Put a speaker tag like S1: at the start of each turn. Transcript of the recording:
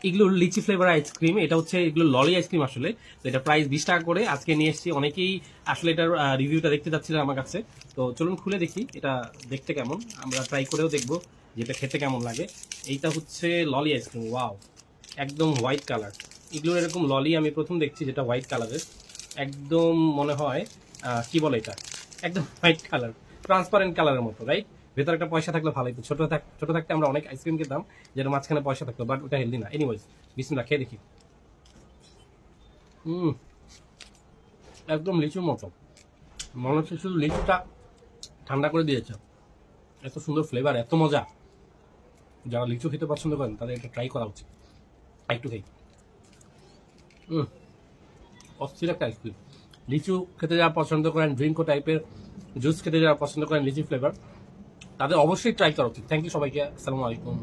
S1: এগুলো লিচি flavour ice cream, এটা হচ্ছে এগুলো ললি আইসক্রিম আসলে। তো এটা প্রাইস 20 টাকা করে আজকে নিয়ে এসেছি। অনেকেই আসলে এটার রিভিউটা দেখতে চাচ্ছিলেন আমার কাছে, তো চলুন খুলে দেখি এটা দেখতে কেমন, আমরা ট্রাই করেও দেখবো যেটা খেতে কেমন লাগে। এইটা হচ্ছে ললি আইসক্রিম, ওয়াও, একদম হোয়াইট কালার। এগুলোর এরকম ললি আমি প্রথম দেখছি যেটা হোয়াইট কালারের, একদম মনে হয় কি বলে এটা, একদম হোয়াইট কালার, ট্রান্সপারেন্ট কালারের মতো, রাইট? ভেতরে একটা পয়সা থাকলে ভালোই। ছোট থাকতে আমরা অনেক আইসক্রিম খেতাম যেটা মাঝখানে পয়সা থাকতো, বাট ওটা হেলদি না। এনিওয়েজ, বিসমিল্লাহ, খেয়ে দেখি। একদম লিচুর মতো, মনে হচ্ছে শুধু লিচুটা ঠান্ডা করে দিয়েছে। এত সুন্দর ফ্লেভার, এত মজা। যারা লিচু খেতে পছন্দ করেন তাদের এটা ট্রাই করা উচিত। একটু খাই। অস্থির একটা আইসক্রিম। লিচু খেতে যারা পছন্দ করেন, ড্রিঙ্কো টাইপের জুস খেতে যারা পছন্দ করেন লিচি ফ্লেভার, তাদের অবশ্যই ট্রাই করা উচিত। থ্যাংক ইউ সবাইকে, আসসালামু আলাইকুম।